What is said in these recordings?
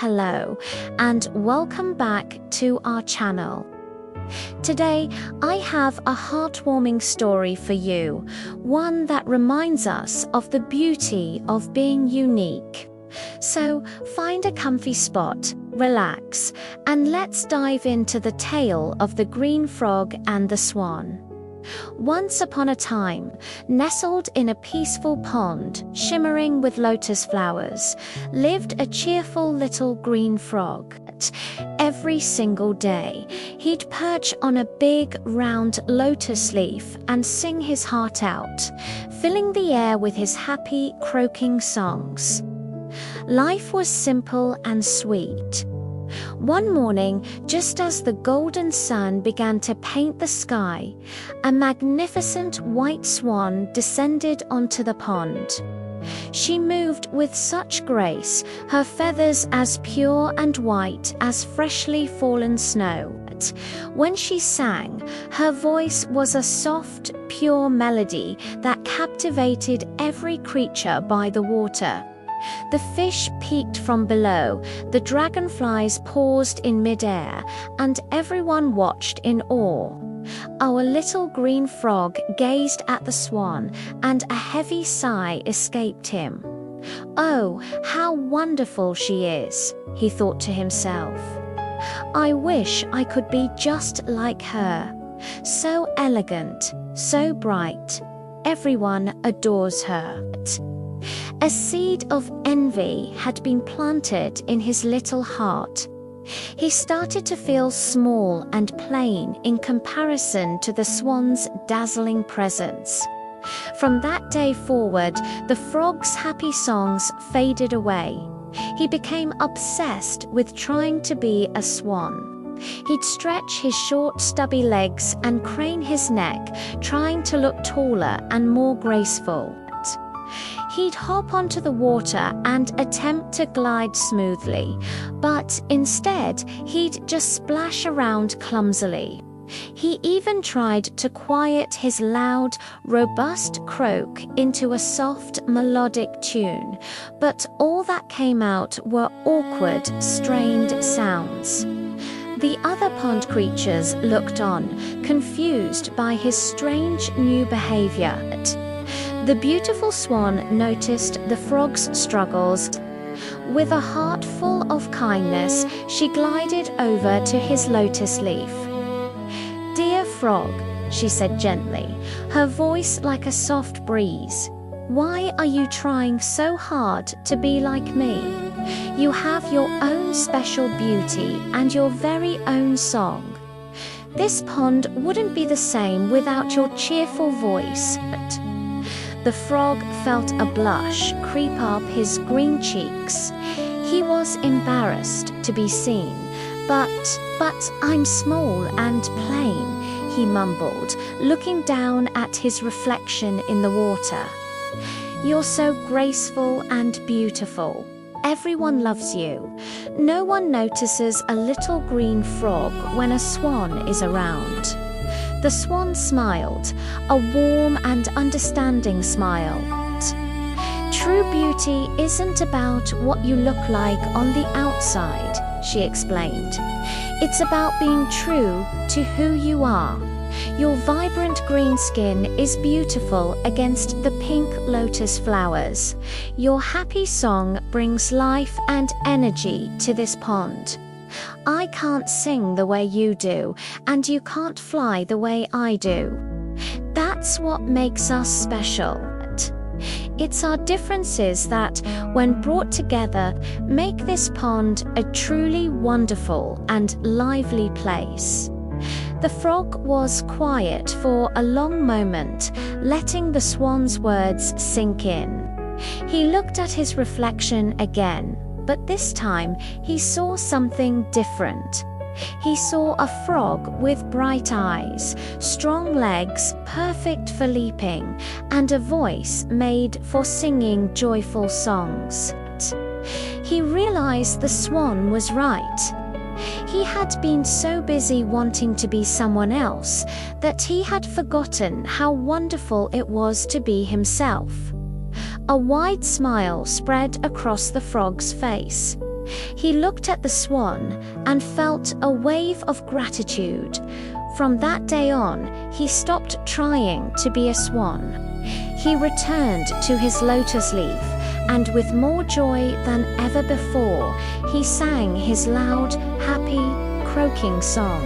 hello and welcome back to our channel. Today, I have a heartwarming story for you, one that reminds us of the beauty of being unique. So, find a comfy spot, relax, and let's dive into the tale of the green frog and the swan. Once upon a time, nestled in a peaceful pond, shimmering with lotus flowers, lived a cheerful little green frog. Every single day, he'd perch on a big, round lotus leaf and sing his heart out, filling the air with his happy, croaking songs. Life was simple and sweet. One morning, just as the golden sun began to paint the sky, a magnificent white swan descended onto the pond. She moved with such grace, her feathers as pure and white as freshly fallen snow. When she sang, her voice was a soft, pure melody that captivated every creature by the water. The fish peeked from below, the dragonflies paused in midair, and everyone watched in awe. Our little green frog gazed at the swan, and a heavy sigh escaped him. "Oh, how wonderful she is," he thought to himself. "I wish I could be just like her. So elegant, so bright. Everyone adores her." A seed of envy had been planted in his little heart. He started to feel small and plain in comparison to the swan's dazzling presence. From that day forward, the frog's happy songs faded away. He became obsessed with trying to be a swan. He'd stretch his short, stubby legs and crane his neck, trying to look taller and more graceful. He'd hop onto the water and attempt to glide smoothly, but instead he'd just splash around clumsily. He even tried to quiet his loud, robust croak into a soft, melodic tune, but all that came out were awkward, strained sounds. The other pond creatures looked on, confused by his strange new behavior. The beautiful swan noticed the frog's struggles. With a heart full of kindness, she glided over to his lotus leaf. "Dear frog," she said gently, her voice like a soft breeze, "why are you trying so hard to be like me? You have your own special beauty and your very own song. This pond wouldn't be the same without your cheerful voice." The frog felt a blush creep up his green cheeks. He was embarrassed to be seen. But I'm small and plain," he mumbled, looking down at his reflection in the water. "You're so graceful and beautiful. Everyone loves you. No one notices a little green frog when a swan is around." The swan smiled, a warm and understanding smile. "True beauty isn't about what you look like on the outside," she explained. "It's about being true to who you are. Your vibrant green skin is beautiful against the pink lotus flowers. Your happy song brings life and energy to this pond. I can't sing the way you do, and you can't fly the way I do. That's what makes us special. It's our differences that, when brought together, make this pond a truly wonderful and lively place." The frog was quiet for a long moment, letting the swan's words sink in. He looked at his reflection again, but this time he saw something different. He saw a frog with bright eyes, strong legs perfect for leaping, and a voice made for singing joyful songs. He realized the swan was right. He had been so busy wanting to be someone else that he had forgotten how wonderful it was to be himself. A wide smile spread across the frog's face. He looked at the swan and felt a wave of gratitude. From that day on, he stopped trying to be a swan. He returned to his lotus leaf, and with more joy than ever before, he sang his loud, happy, croaking song.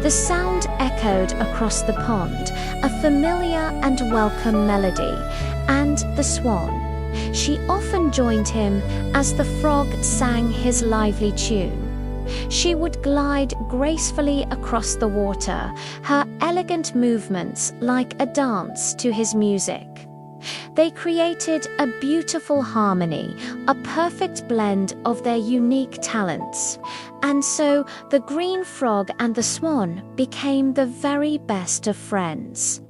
The sound echoed across the pond, a familiar and welcome melody, and the swan. She often joined him as the frog sang his lively tune. She would glide gracefully across the water, her elegant movements like a dance to his music. They created a beautiful harmony, a perfect blend of their unique talents. And so the green frog and the swan became the very best of friends.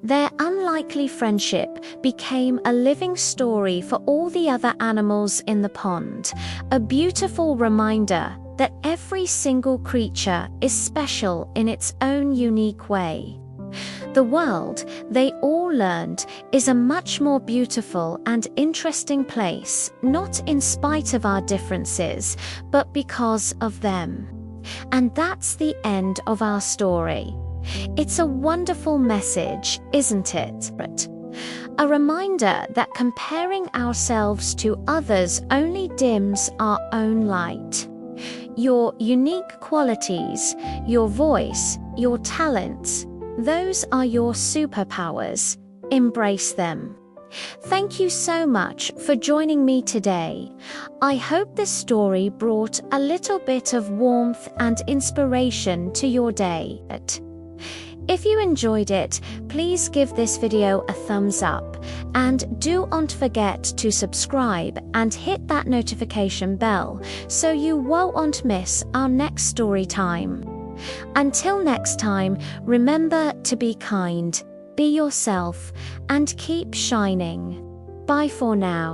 Their unlikely friendship became a living story for all the other animals in the pond, a beautiful reminder that every single creature is special in its own unique way. The world, they all learned, is a much more beautiful and interesting place, not in spite of our differences, but because of them. And that's the end of our story. It's a wonderful message, isn't it? A reminder that comparing ourselves to others only dims our own light. Your unique qualities, your voice, your talents, those are your superpowers. Embrace them. Thank you so much for joining me today. I hope this story brought a little bit of warmth and inspiration to your day. If you enjoyed it, please give this video a thumbs up, and do not forget to subscribe and hit that notification bell so you won't miss our next story time. Until next time, remember to be kind, be yourself, and keep shining. Bye for now.